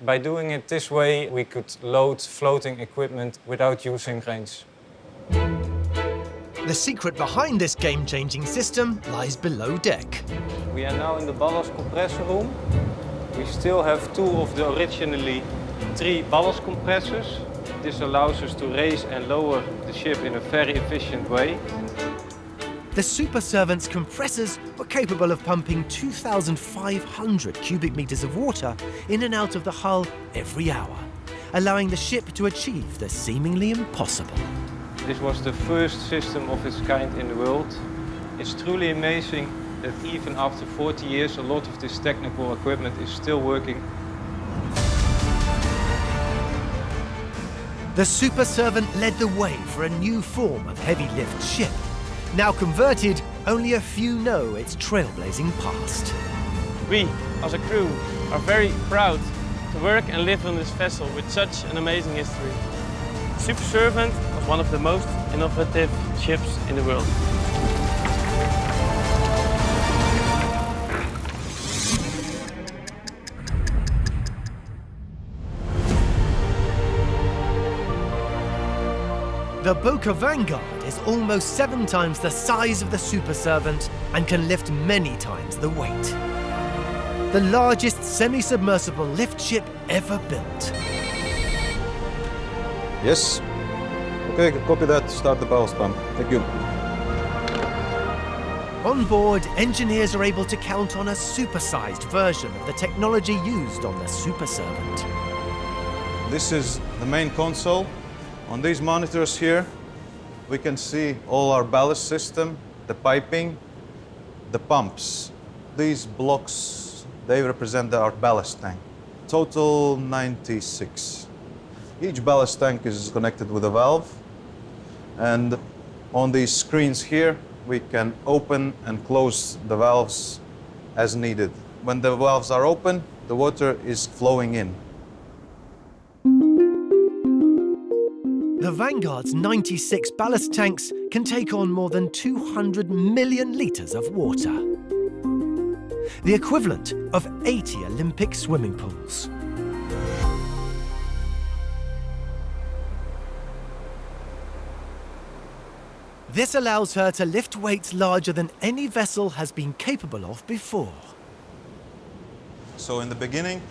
By doing it this way, we could load floating equipment without using cranes. The secret behind this game-changing system lies below deck. We are now in the ballast compressor room. We still have two of the originally 3 ballast compressors. This allows us to raise and lower the ship in a very efficient way. The Super Servant's compressors were capable of pumping 2,500 cubic meters of water in and out of the hull every hour, allowing the ship to achieve the seemingly impossible. This was the first system of its kind in the world. It's truly amazing that even after 40 years, a lot of this technical equipment is still working. The Super Servant led the way for a new form of heavy lift ship. Now converted, only a few know its trailblazing past. We, as a crew, are very proud to work and live on this vessel with such an amazing history. Super Servant was one of the most innovative ships in the world. The Boca Vanguard is almost 7 times the size of the Super Servant and can lift many times the weight. The largest semi-submersible lift ship ever built. Yes. Okay, copy that. Start the power pump. Thank you. On board, engineers are able to count on a supersized version of the technology used on the Super Servant. This is the main console. On these monitors here, we can see all our ballast system, the piping, the pumps. These blocks, they represent our ballast tank. Total 96. Each ballast tank is connected with a valve. And on these screens here, we can open and close the valves as needed. When the valves are open, the water is flowing in. The Vanguard's 96 ballast tanks can take on more than 200 million litres of water, the equivalent of 80 Olympic swimming pools. This allows her to lift weights larger than any vessel has been capable of before. So in the beginning,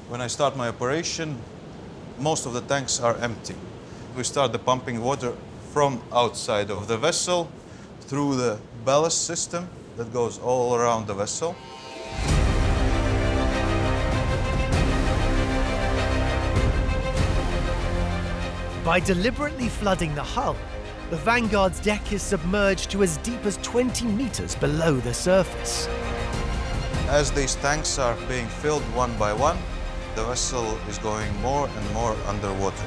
when I start my operation, most of the tanks are empty. We start the pumping water from outside of the vessel through the ballast system that goes all around the vessel. By deliberately flooding the hull, the Vanguard's deck is submerged to as deep as 20 meters below the surface. As these tanks are being filled one by one, the vessel is going more and more underwater.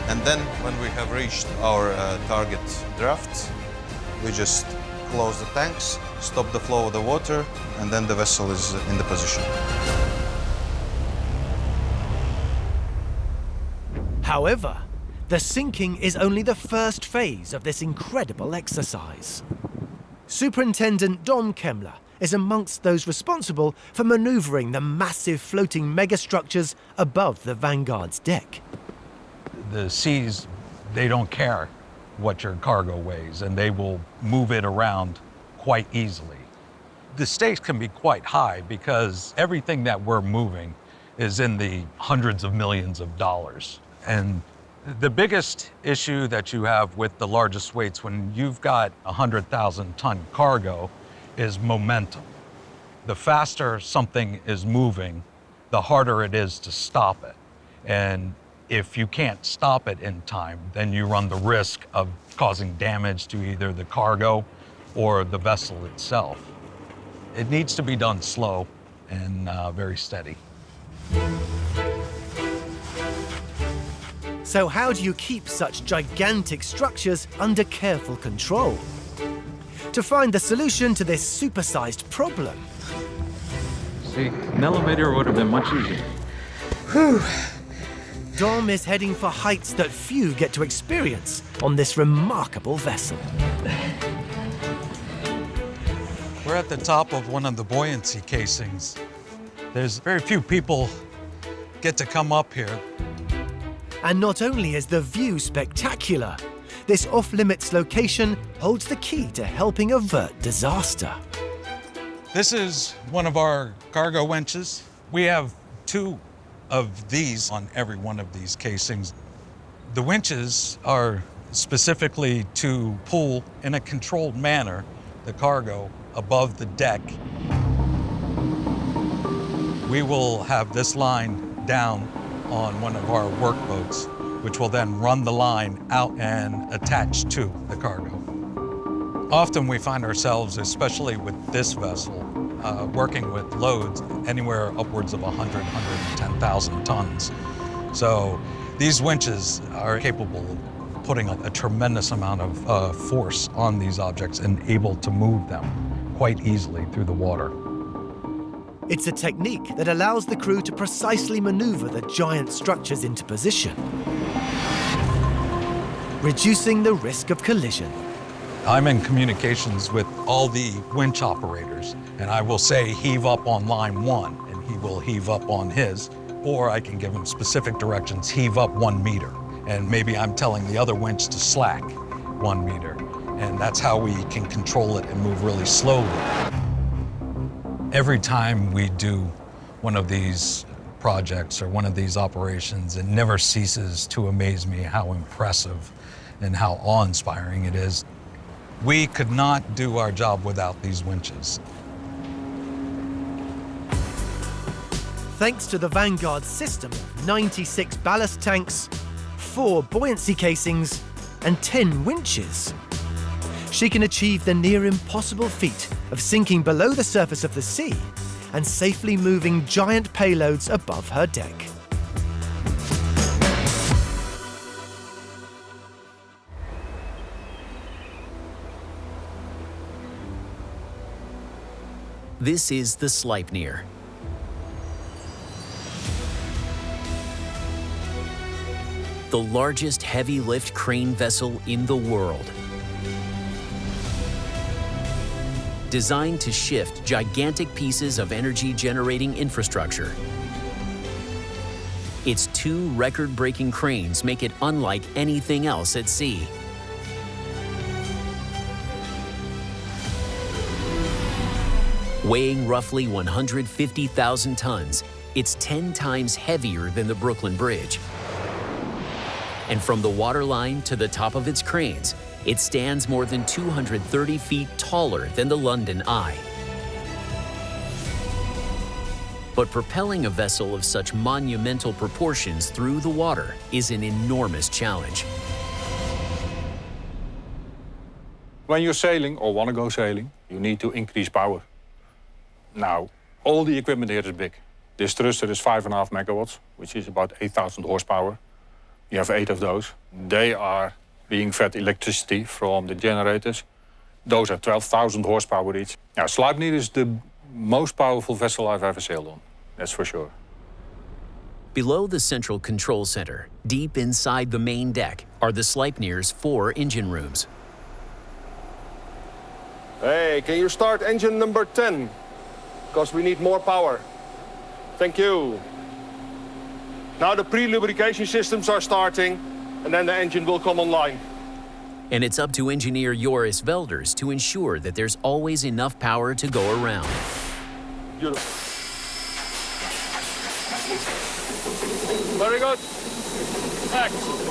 And then, when we have reached our target draft, we just close the tanks, stop the flow of the water, and then the vessel is in the position. However, the sinking is only the first phase of this incredible exercise. Superintendent Dom Kemmler is amongst those responsible for maneuvering the massive floating megastructures above the Vanguard's deck. The seas, they don't care what your cargo weighs, and they will move it around quite easily. The stakes can be quite high because everything that we're moving is in the hundreds of millions of dollars. And the biggest issue that you have with the largest weights when you've got 100,000-ton cargo is momentum. The faster something is moving, the harder it is to stop it. And if you can't stop it in time, then you run the risk of causing damage to either the cargo or the vessel itself. It needs to be done slow and very steady. So how do you keep such gigantic structures under careful control? To find the solution to this supersized problem. See, an elevator would have been much easier. Whew. Dom is heading for heights that few get to experience on this remarkable vessel. We're at the top of one of the buoyancy casings. There's very few people get to come up here. And not only is the view spectacular, this off-limits location holds the key to helping avert disaster. This is one of our cargo winches. We have 2 of these on every one of these casings. The winches are specifically to pull in a controlled manner the cargo above the deck. We will have this line down on one of our workboats, which will then run the line out and attach to the cargo. Often we find ourselves, especially with this vessel, working with loads anywhere upwards of 100, 110,000 tons. So these winches are capable of putting a tremendous amount of force on these objects and able to move them quite easily through the water. It's a technique that allows the crew to precisely maneuver the giant structures into position, reducing the risk of collision. I'm in communications with all the winch operators, and I will say heave up on line 1, and he will heave up on his, or I can give him specific directions, heave up 1 meter, and maybe I'm telling the other winch to slack 1 meter, and that's how we can control it and move really slowly. Every time we do one of these projects or one of these operations, it never ceases to amaze me how impressive and how awe-inspiring it is. We could not do our job without these winches. Thanks to the Vanguard's system of 96 ballast tanks, 4 buoyancy casings, and 10 winches, she can achieve the near impossible feat of sinking below the surface of the sea and safely moving giant payloads above her deck. This is the Sleipnir. The largest heavy-lift crane vessel in the world. Designed to shift gigantic pieces of energy-generating infrastructure. Its 2 record-breaking cranes make it unlike anything else at sea. Weighing roughly 150,000 tons, it's 10 times heavier than the Brooklyn Bridge. And from the waterline to the top of its cranes, it stands more than 230 feet taller than the London Eye. But propelling a vessel of such monumental proportions through the water is an enormous challenge. When you're sailing or want to go sailing, you need to increase power. Now, all the equipment here is big. This thruster is 5.5 megawatts, which is about 8,000 horsepower. You have 8 of those. They are being fed electricity from the generators. Those are 12,000 horsepower each. Now, Sleipnir is the most powerful vessel I've ever sailed on, that's for sure. Below the central control center, deep inside the main deck, are the Sleipnir's 4 engine rooms. Hey, can you start engine number 10? Because we need more power. Thank you. Now the pre-lubrication systems are starting, and then the engine will come online. And it's up to engineer Joris Velders to ensure that there's always enough power to go around. Beautiful. Very good. Excellent.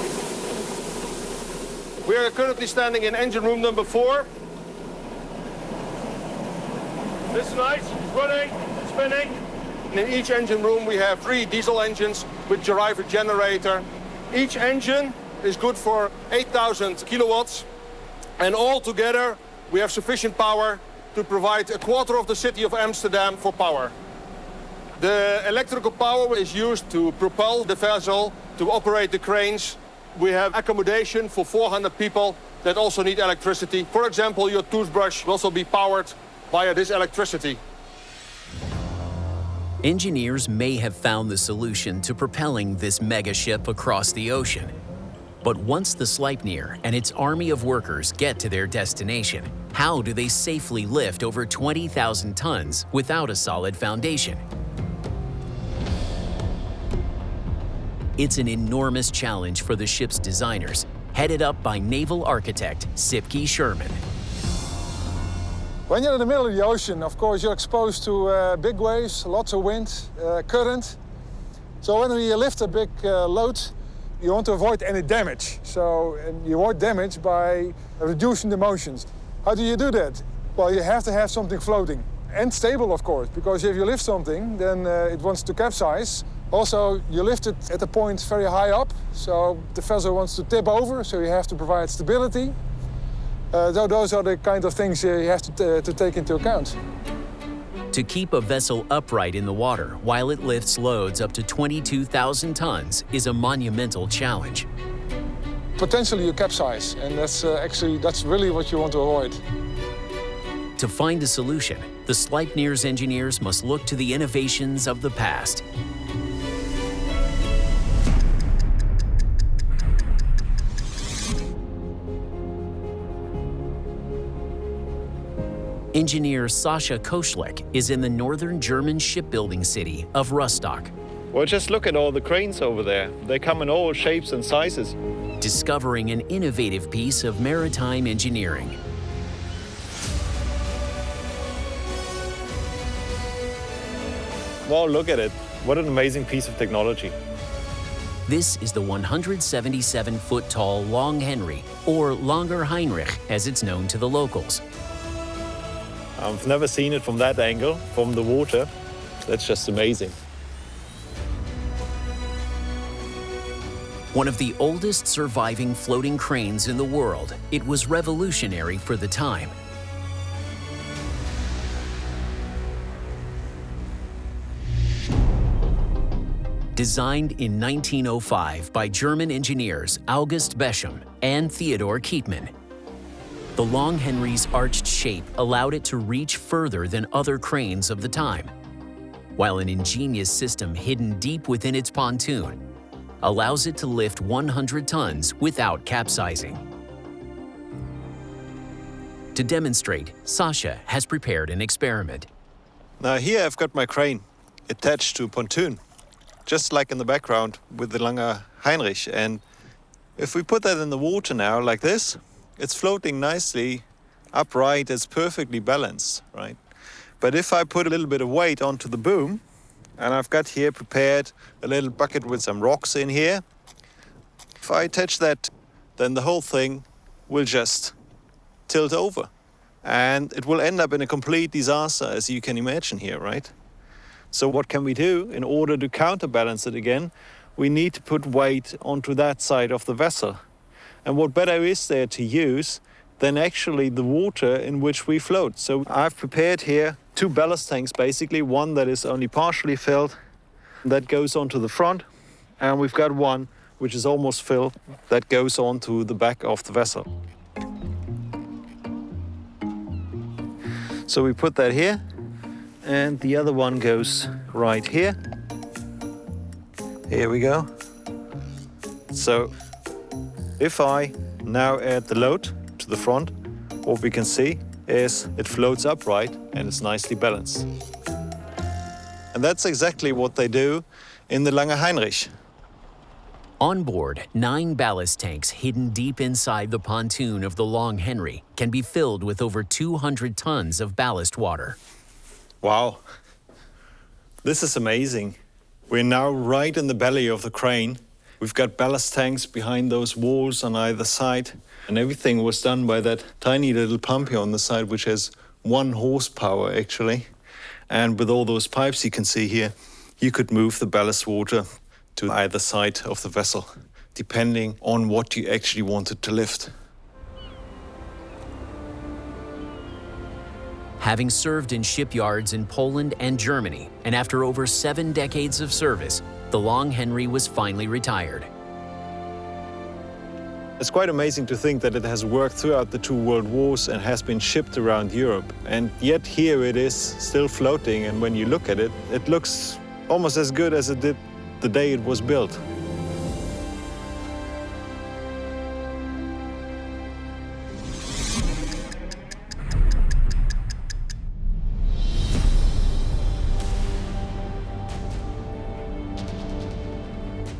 We are currently standing in engine room number 4. This is nice, it's running, it's spinning. And in each engine room we have 3 diesel engines with driver generator. Each engine is good for 8,000 kilowatts. And all together we have sufficient power to provide a quarter of the city of Amsterdam for power. The electrical power is used to propel the vessel, to operate the cranes. We have accommodation for 400 people that also need electricity. For example, your toothbrush will also be powered via this electricity. Engineers may have found the solution to propelling this mega ship across the ocean. But once the Sleipnir and its army of workers get to their destination, how do they safely lift over 20,000 tons without a solid foundation? It's an enormous challenge for the ship's designers, headed up by naval architect Sipke Sherman. When you're in the middle of the ocean, of course, you're exposed to big waves, lots of wind, current. So when you lift a big load, you want to avoid any damage. So you avoid damage by reducing the motions. How do you do that? Well, you have to have something floating and stable, of course, because if you lift something, then it wants to capsize. Also, you lift it at a point very high up, so the vessel wants to tip over, so you have to provide stability. Those are the kind of things you have to take into account. To keep a vessel upright in the water while it lifts loads up to 22,000 tons is a monumental challenge. Potentially you capsize, and that's really what you want to avoid. To find a solution, the Sleipnir's engineers must look to the innovations of the past. Engineer Sascha Koschlik is in the northern German shipbuilding city of Rostock. Well, just look at all the cranes over there. They come in all shapes and sizes. Discovering an innovative piece of maritime engineering. Wow, look at it. What an amazing piece of technology. This is the 177-foot-tall Long Henry, or Langer Heinrich, as it's known to the locals. I've never seen it from that angle, from the water. That's just amazing. One of the oldest surviving floating cranes in the world, it was revolutionary for the time. Designed in 1905 by German engineers August Beschem and Theodor Kietmann, the Long Henry's arched shape allowed it to reach further than other cranes of the time, while an ingenious system hidden deep within its pontoon allows it to lift 100 tons without capsizing. To demonstrate, Sascha has prepared an experiment. Now here I've got my crane attached to a pontoon, just like in the background with the Langer Heinrich. And if we put that in the water now like this, it's floating nicely upright, it's perfectly balanced, right? But if I put a little bit of weight onto the boom, and I've got here prepared a little bucket with some rocks in here, if I attach that, then the whole thing will just tilt over. And it will end up in a complete disaster, as you can imagine here, right? So what can we do? In order to counterbalance it again, we need to put weight onto that side of the vessel. And what better is there to use than actually the water in which we float? So I've prepared here 2 ballast tanks, basically, one that is only partially filled, that goes onto the front, and we've got one which is almost filled, that goes onto the back of the vessel. So we put that here, and the other one goes right here. Here we go. So if I now add the load to the front, what we can see is it floats upright and it's nicely balanced. And that's exactly what they do in the Langer Heinrich. On board, 9 ballast tanks hidden deep inside the pontoon of the Long Henry can be filled with over 200 tons of ballast water. Wow, this is amazing. We're now right in the belly of the crane. We've got ballast tanks behind those walls on either side, and everything was done by that tiny little pump here on the side, which has 1 horsepower actually. And with all those pipes you can see here, you could move the ballast water to either side of the vessel, depending on what you actually wanted to lift. Having served in shipyards in Poland and Germany, and after over 7 decades of service, the Long Henry was finally retired. It's quite amazing to think that it has worked throughout the 2 world wars and has been shipped around Europe. And yet here it is still floating, and when you look at it, it looks almost as good as it did the day it was built.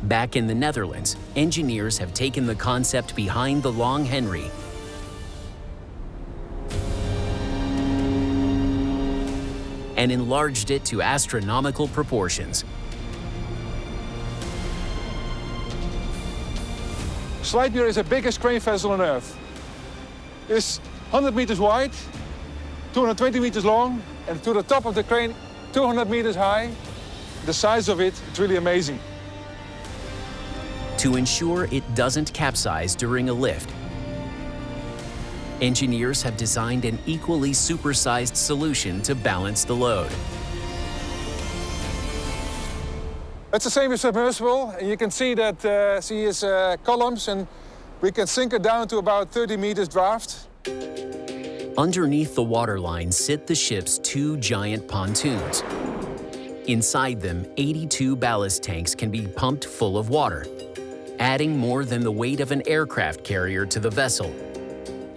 Back in the Netherlands, engineers have taken the concept behind the Long Henry and enlarged it to astronomical proportions. Sleipnir is the biggest crane vessel on Earth. It's 100 meters wide, 220 meters long, and to the top of the crane, 200 meters high. The size of it, it's really amazing. To ensure it doesn't capsize during a lift, engineers have designed an equally supersized solution to balance the load. It's the same as submersible, and you can see that see his columns, and we can sink it down to about 30 meters draft. Underneath the waterline sit the ship's 2 giant pontoons. Inside them, 82 ballast tanks can be pumped full of water, adding more than the weight of an aircraft carrier to the vessel,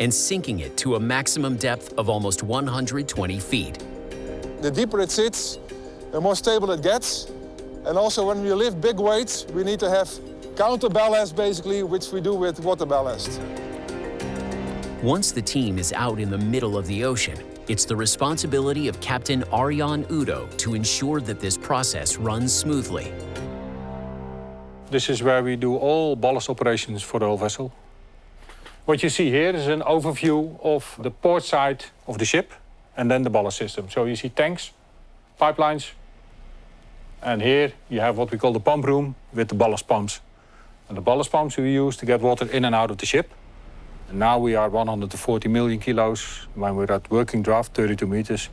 and sinking it to a maximum depth of almost 120 feet. The deeper it sits, the more stable it gets. And also when we lift big weights, we need to have counterballast, basically, which we do with water ballast. Once the team is out in the middle of the ocean, it's the responsibility of Captain Arjan Udo to ensure that this process runs smoothly. This is where we do all ballast operations for the whole vessel. What you see here is an overview of the port side of the ship and then the ballast system. So you see tanks, pipelines, and here you have what we call the pump room with the ballast pumps. And the ballast pumps we use to get water in and out of the ship. And now we are 140 million kilos. When we're at working draft, 32 meters,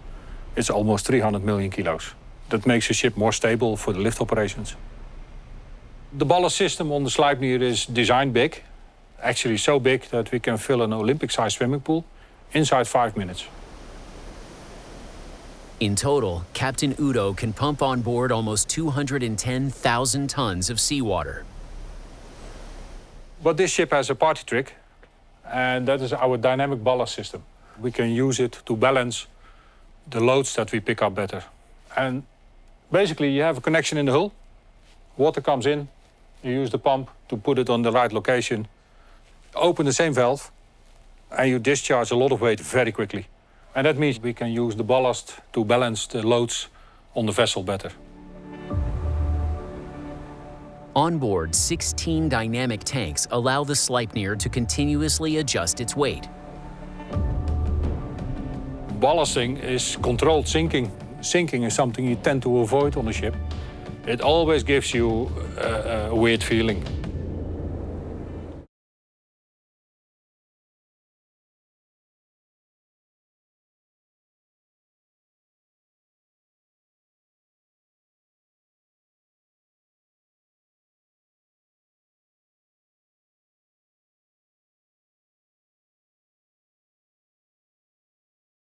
it's almost 300 million kilos. That makes the ship more stable for the lift operations. The ballast system on the Sleipnir is designed big. Actually so big that we can fill an Olympic-sized swimming pool inside 5 minutes. In total, Captain Udo can pump on board almost 210,000 tons of seawater. But this ship has a party trick, and that is our dynamic ballast system. We can use it to balance the loads that we pick up better. And basically, you have a connection in the hull. Water comes in, you use the pump to put it on the right location, open the same valve, and you discharge a lot of weight very quickly. And that means we can use the ballast to balance the loads on the vessel better. On board, 16 dynamic tanks allow the Sleipnir to continuously adjust its weight. Ballasting is controlled sinking. Sinking is something you tend to avoid on a ship. It always gives you a weird feeling.